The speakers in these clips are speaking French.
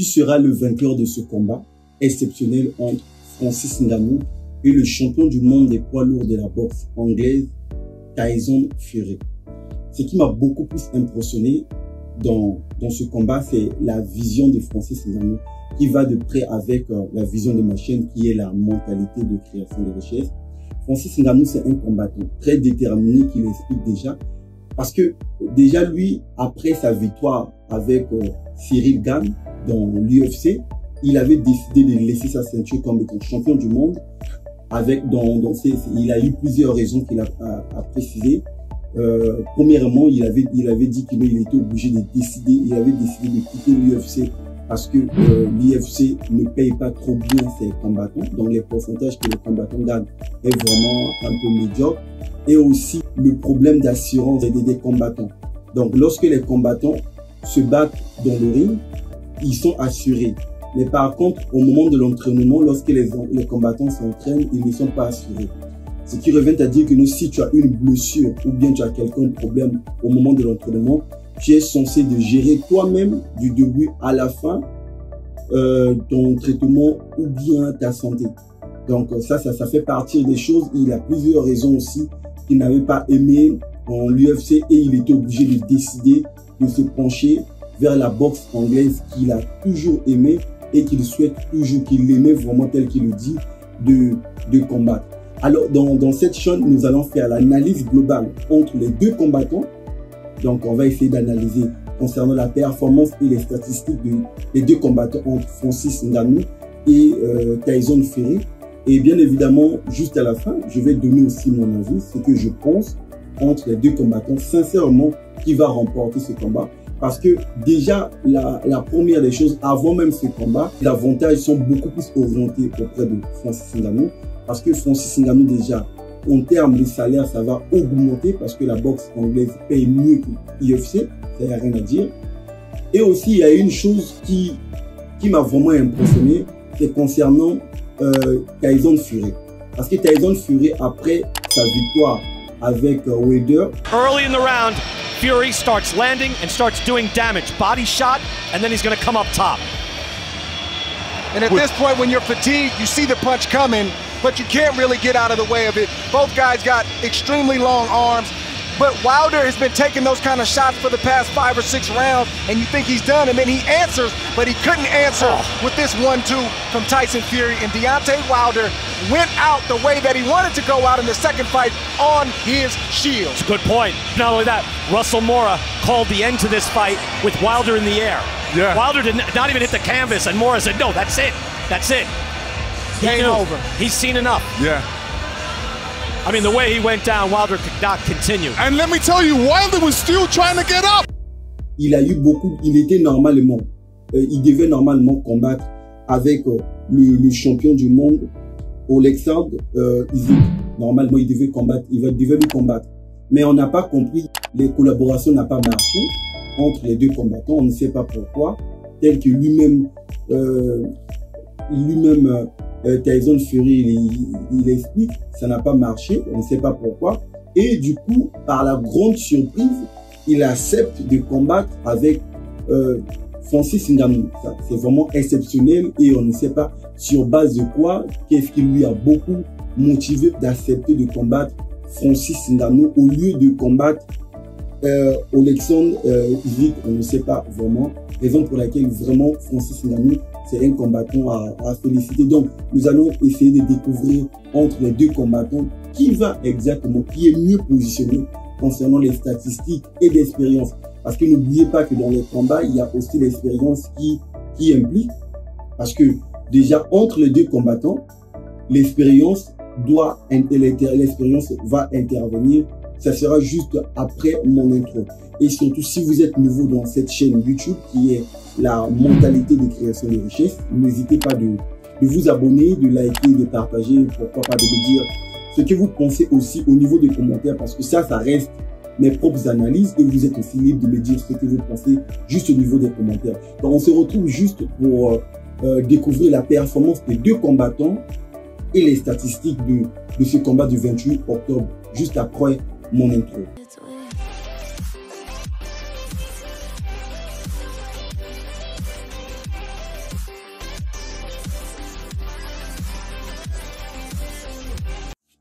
sera le vainqueur de ce combat exceptionnel entre Francis Ngannou et le champion du monde des poids lourds de la boxe anglaise, Tyson Fury. Ce qui m'a beaucoup plus impressionné dans ce combat, c'est la vision de Francis Ngannou qui va de près avec la vision de ma chaîne qui est la mentalité de création de richesse. Francis Ngannou, c'est un combattant très déterminé qui l'explique déjà. Parce que déjà lui, après sa victoire avec Cyril Gane dans l'UFC, il avait décidé de laisser sa ceinture comme étant champion du monde. Il a eu plusieurs raisons qu'il a précisées. Premièrement, il avait dit qu'il était obligé de décider, il avait décidé de quitter l'UFC parce que l'UFC ne paye pas trop bien ses combattants. Donc les pourcentages que les combattants gagnent est vraiment un peu médiocre. Et aussi le problème d'assurance des combattants. Donc lorsque les combattants se battent dans le ring, ils sont assurés. Mais par contre, au moment de l'entraînement, lorsque les combattants s'entraînent, ils ne sont pas assurés. Ce qui revient à dire que si tu as une blessure ou bien tu as quelqu'un problème au moment de l'entraînement, tu es censé de gérer toi-même du début à la fin ton traitement ou bien ta santé. Donc ça fait partie des choses. Il a plusieurs raisons aussi qu'il n'avait pas aimé en l'UFC et il était obligé de décider de se pencher vers la boxe anglaise qu'il a toujours aimé et qu'il souhaite toujours, qu'il aimait vraiment tel qu'il le dit, de combattre. Alors dans cette chaîne, nous allons faire l'analyse globale entre les deux combattants. Donc on va essayer d'analyser concernant la performance et les statistiques des deux combattants entre Francis Ngannou et Tyson Fury. Et bien évidemment, juste à la fin, je vais donner aussi mon avis, ce que je pense entre les deux combattants, sincèrement, qui va remporter ce combat. Parce que déjà, la première des choses, avant même ce combat, les avantages sont beaucoup plus orientés auprès de Francis Ngannou. Parce que Francis Ngannou, déjà, en termes de salaire, ça va augmenter parce que la boxe anglaise paye mieux que l'UFC. Ça n'y a rien à dire. Et aussi, il y a une chose qui m'a vraiment impressionné, c'est concernant Tyson Fury. Parce que Tyson Fury, après sa victoire avec Wilder, early in the round, Fury starts landing and starts doing damage. Body shot, and then he's going to come up top. And at this point, when you're fatigued, you see the punch coming, but you can't really get out of the way of it. Both guys got extremely long arms, but Wilder has been taking those kind of shots for the past 5 or 6 rounds, and you think he's done, and then he answers, but he couldn't answer with this 1-2 from Tyson Fury, and Deontay Wilder went out the way that he wanted to go out in the second fight, on his shield. It's a good point. Not only that, Russell Mora called the end to this fight with Wilder in the air. Yeah. Wilder did not even hit the canvas, and Mora said, no, that's it. That's it. Game over. He's seen enough. Yeah. I mean, the way he went down, Wilder could not continue. And let me tell you, Wilder was still trying to get up. Il devait normalement combattre avec le champion du monde, Alexandre Usyk. Normalement, il devait lui combattre. Mais on n'a pas compris, les collaborations n'ont pas marché entre les deux combattants. On ne sait pas pourquoi. Tel que lui-même, Tyson Fury, il explique, ça n'a pas marché, on ne sait pas pourquoi. Et du coup, par la grande surprise, il accepte de combattre avec Francis Ngannou. C'est vraiment exceptionnel et on ne sait pas sur base de quoi, qu'est-ce qui lui a beaucoup motivé d'accepter de combattre Francis Ngannou au lieu de combattre Alexandre Usyk. On ne sait pas vraiment. Raison pour laquelle vraiment Francis Ngannou, c'est un combattant à féliciter. Donc, nous allons essayer de découvrir entre les deux combattants qui est mieux positionné concernant les statistiques et l'expérience. Parce que n'oubliez pas que dans les combats, il y a aussi l'expérience qui implique. Parce que déjà, entre les deux combattants, l'expérience va intervenir. Ça sera juste après mon intro. Et surtout, si vous êtes nouveau dans cette chaîne YouTube qui est la mentalité de création de richesse, n'hésitez pas de vous abonner, de liker, de partager, pourquoi pas de me dire ce que vous pensez aussi au niveau des commentaires, parce que ça reste mes propres analyses et vous êtes aussi libre de me dire ce que vous pensez juste au niveau des commentaires. Donc on se retrouve juste pour découvrir la performance des deux combattants et les statistiques de ce combat du 28 octobre, juste après mon intro.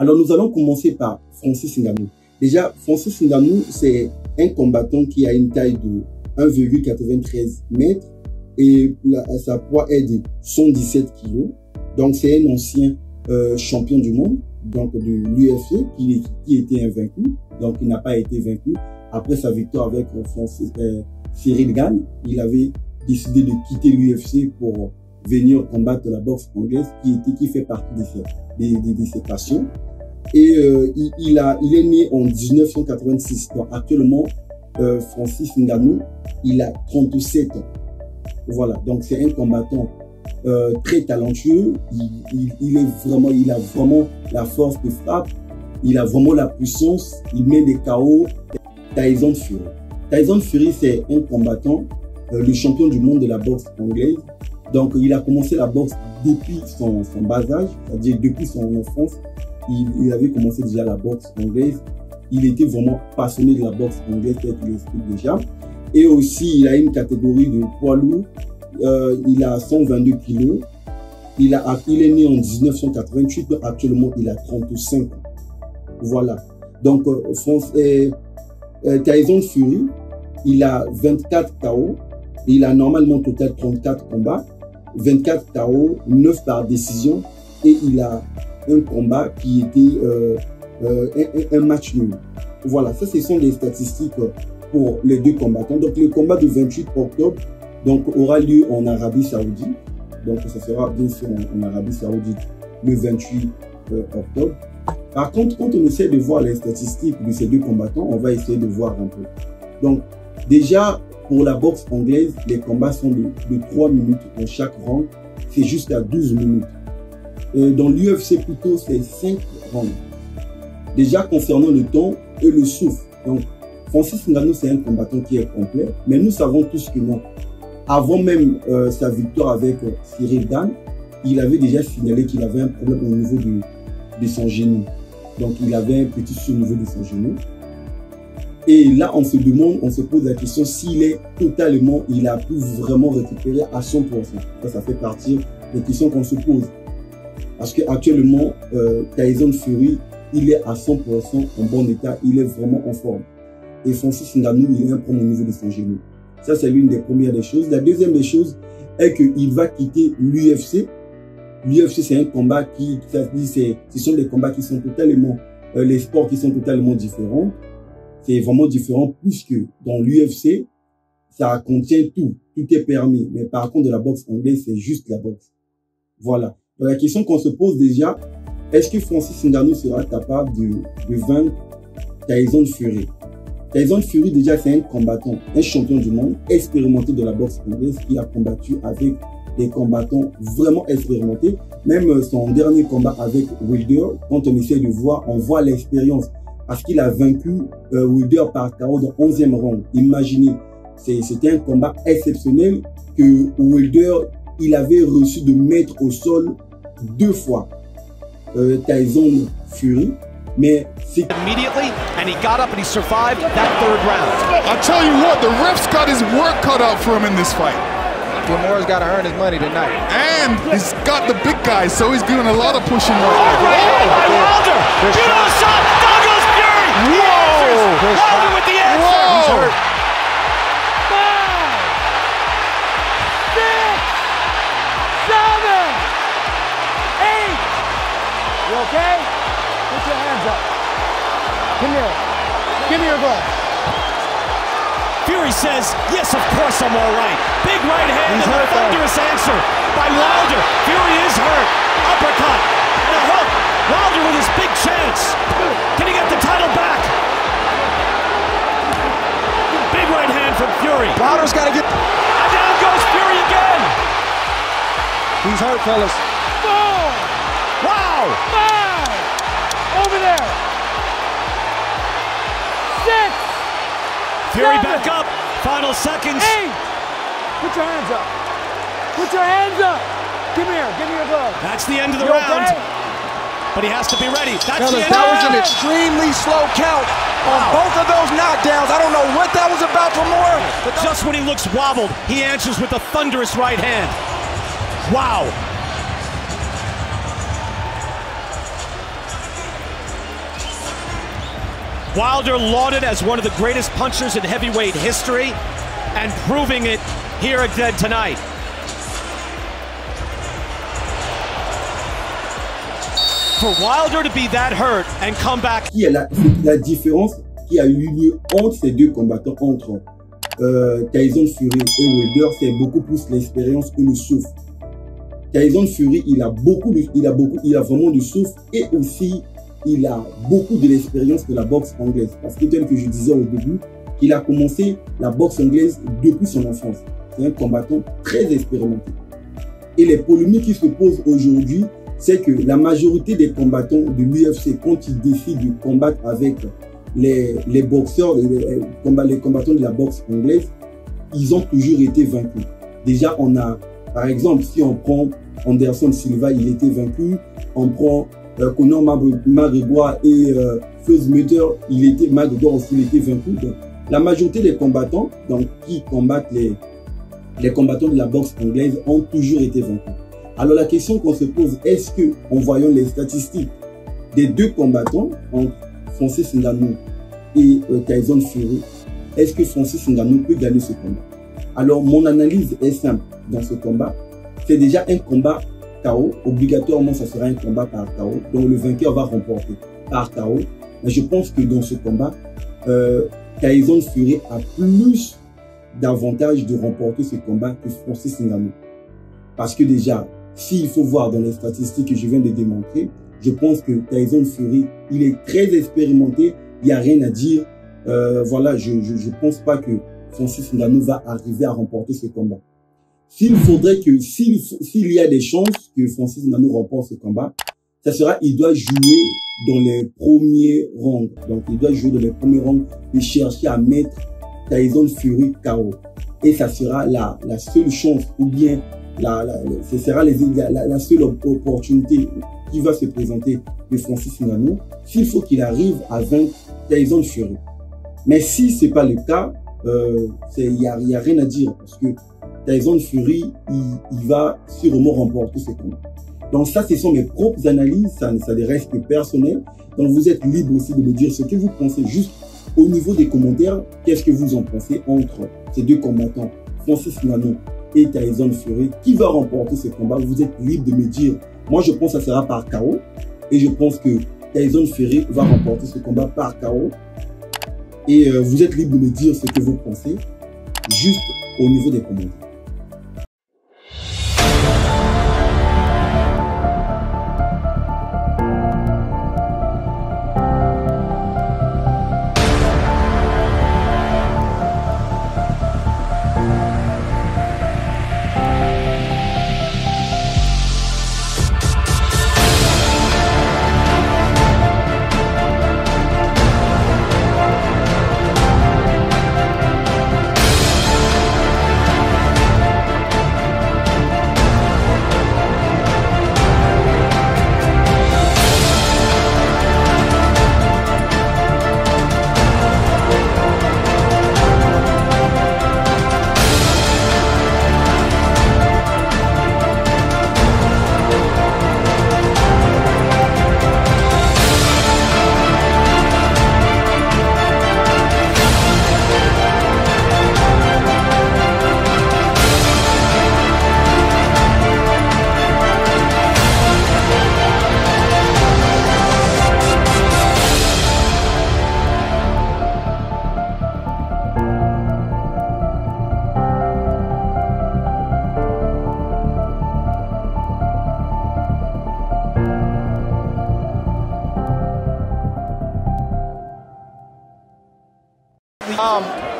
Alors, nous allons commencer par Francis Ngannou. Déjà, Francis Ngannou, c'est un combattant qui a une taille de 1,93 mètres et sa poids est de 117 kilos. Donc, c'est un ancien champion du monde, donc de l'UFC, qui était invaincu. Donc, il n'a pas été vaincu. Après sa victoire avec Cyril Gane, il avait décidé de quitter l'UFC pour venir combattre la boxe anglaise, qui fait partie de ses passions. Et il est né en 1986. Donc, actuellement, Francis Ngannou, il a 37 ans. Voilà, donc c'est un combattant très talentueux. Il a vraiment la force de frappe. Il a vraiment la puissance. Il met des KO. Tyson Fury. Tyson Fury, c'est un combattant, le champion du monde de la boxe anglaise. Donc, il a commencé la boxe depuis son bas âge, c'est-à-dire depuis son enfance. Il avait commencé déjà la boxe anglaise. Il était vraiment passionné de la boxe anglaise, tel qu'il l'explique déjà. Et aussi, il a une catégorie de poids lourd. Il a 122 kilos. Il est né en 1988. Actuellement, il a 35 ans. Voilà. Donc, Tyson Fury, il a 24 KO. Il a normalement au total 34 combats. 24 KO, 9 par décision. Et il a un combat qui était un match nul. Voilà, ça, ce sont les statistiques pour les deux combattants. Donc, le combat du 28 octobre aura lieu en Arabie Saoudite. Donc, ça sera bien sûr en Arabie Saoudite le 28 octobre. Par contre, quand on essaie de voir les statistiques de ces deux combattants, on va essayer de voir un peu. Donc, déjà, pour la boxe anglaise, les combats sont de 3 minutes en chaque round. C'est jusqu'à 12 minutes. Dans l'UFC, plutôt, c'est 5 rounds. Déjà, concernant le temps et le souffle. Donc, Francis Ngannou, c'est un combattant qui est complet. Mais nous savons tous que non. Avant même sa victoire avec Cyril Gane, il avait déjà signalé qu'il avait un problème au niveau de son genou. Donc, il avait un petit souci au niveau de son genou. Et là, on se pose la question s'il a pu vraiment récupérer à 100%. Ça fait partie des questions qu'on se pose. Parce qu'actuellement, Tyson Fury, il est à 100% en bon état, il est vraiment en forme. Et Francis Ngannou, il a un problème au niveau de son genou. Ça, c'est l'une des premières des choses. La deuxième des choses est qu'il va quitter l'UFC. L'UFC, c'est un combat ce sont des combats qui sont totalement, les sports qui sont totalement différents. C'est vraiment différent puisque dans l'UFC, ça contient tout. Tout est permis. Mais par contre, de la boxe anglaise, c'est juste la boxe. Voilà. Donc, la question qu'on se pose déjà, est-ce que Francis Ngannou sera capable de vaincre Tyson Fury? Tyson Fury, déjà, c'est un combattant, un champion du monde, expérimenté de la boxe anglaise, qui a combattu avec des combattants vraiment expérimentés. Même son dernier combat avec Wilder, quand on essaie de voir, on voit l'expérience. Parce qu'il a vaincu Wilder par KO dans 11e round. Imaginez, c'était un combat exceptionnel que Wilder, il avait reçu de mettre au sol 2 fois Tyson Fury. Mais c'est immediately, and he got up and he survived that 3rd round. I'll tell you what, the ref's got his work cut out for him in this fight. Mora's got to earn his money tonight. And he's got the big guys, so he's doing a lot of pushing. Right hand by Wilder. Beautiful shot. Down goes Fury. Whoa! Wilder with the answer. Whoa! He's hurt. 5, 6, 7, 8. You okay? Put your hands up. Come here. Give me your glove. Fury says, yes, of course I'm all right. Big right hand and a thunderous answer by Wilder. Fury is hurt. Uppercut and a hook. Wilder with his big chance. Can he get the title back? Big right hand from Fury. Wilder's got to get... And down goes Fury again. He's hurt, fellas. 4. Wow. 5. Over there. 6. Fury 7, back up. Final seconds. 8. Put your hands up. Put your hands up. Give me here. Give me your glove. That's the end of the You round. okay? But he has to be ready. That's Fellas, the end that of was the an round. extremely slow count on both of those knockdowns. I don't know what that was about for Moore. But just when he looks wobbled, he answers with a thunderous right hand. Wow. Wilder lauded as one of the greatest punchers in heavyweight history and proving it here again tonight. For Wilder to be that hurt and come back. La différence qui a eu lieu entre ces deux combattants, entre Tyson Fury et Wilder, c'est beaucoup plus l'expérience que le souffle. Tyson Fury, il a vraiment du souffle et aussi il a beaucoup de l'expérience de la boxe anglaise. Parce que tel que je disais au début, il a commencé la boxe anglaise depuis son enfance. C'est un combattant très expérimenté. Et les polémiques qui se posent aujourd'hui, c'est que la majorité des combattants de l'UFC, quand ils décident de combattre avec les boxeurs, les combattants de la boxe anglaise, ils ont toujours été vaincus. Déjà, on a, par exemple, si on prend Anderson Silva, il était vaincu. On prend Conor McGregor et Floyd Mayweather, McGregor aussi il était vaincu. Donc, la majorité des combattants qui combattent les combattants de la boxe anglaise ont toujours été vaincus. Alors la question qu'on se pose, est-ce que, en voyant les statistiques des deux combattants, entre Francis Ngannou et Tyson Fury, est-ce que Francis Ngannou peut gagner ce combat? Alors mon analyse est simple dans ce combat. C'est déjà un combat KO. Obligatoirement, ça sera un combat par KO. Donc le vainqueur va remporter par KO. Mais je pense que dans ce combat, Tyson Fury a plus d'avantages de remporter ce combat que Francis Ngannou. Parce que déjà, s'il faut voir dans les statistiques que je viens de démontrer, je pense que Tyson Fury, il est très expérimenté, il n'y a rien à dire. Voilà, je ne pense pas que Francis Ngannou va arriver à remporter ce combat. S'il y a des chances que Francis Ngannou remporte ce combat, ça sera, il doit jouer dans les premiers rounds. Donc, il doit jouer dans les premiers rounds et chercher à mettre Tyson Fury KO. Et ça sera la seule chance, ou bien ce sera la seule opportunité qui va se présenter de Francis Ngannou s'il faut qu'il arrive à vaincre Tyson Fury. Mais si c'est pas le cas, il y a rien à dire parce que Tyson Fury, il va sûrement remporter ce combat. Donc ça, ce sont mes propres analyses, ça ne reste que personnel. Donc vous êtes libre aussi de me dire ce que vous pensez juste au niveau des commentaires. Qu'est-ce que vous en pensez entre ces deux combattants, Francis Ngannou et Tyson Fury? Qui va remporter ce combat? Vous êtes libre de me dire. Moi, je pense que ça sera par KO. Et je pense que Tyson Fury va remporter ce combat par KO. Et vous êtes libre de me dire ce que vous pensez juste au niveau des commentaires.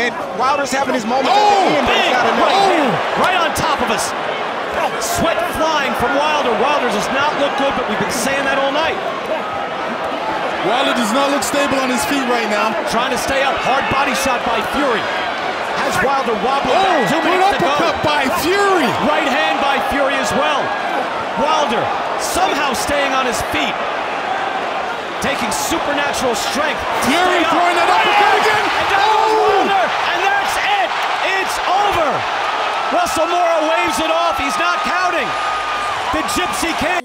And Wilder's having his moment at the end, but he's got enough. Right on top of us. Sweat flying from Wilder. Wilder does not look good, but we've been saying that all night. Wilder does not look stable on his feet right now. Trying to stay up. Hard body shot by Fury. Has Wilder wobbling back. 2 minutes to go. Uppercut by Fury. Right hand by Fury as well. Wilder somehow staying on his feet. Taking supernatural strength. Fury throwing that uppercut again. And down goes Wilder. And that's it. It's over. Russell Mora waves it off. He's not counting. The Gypsy King.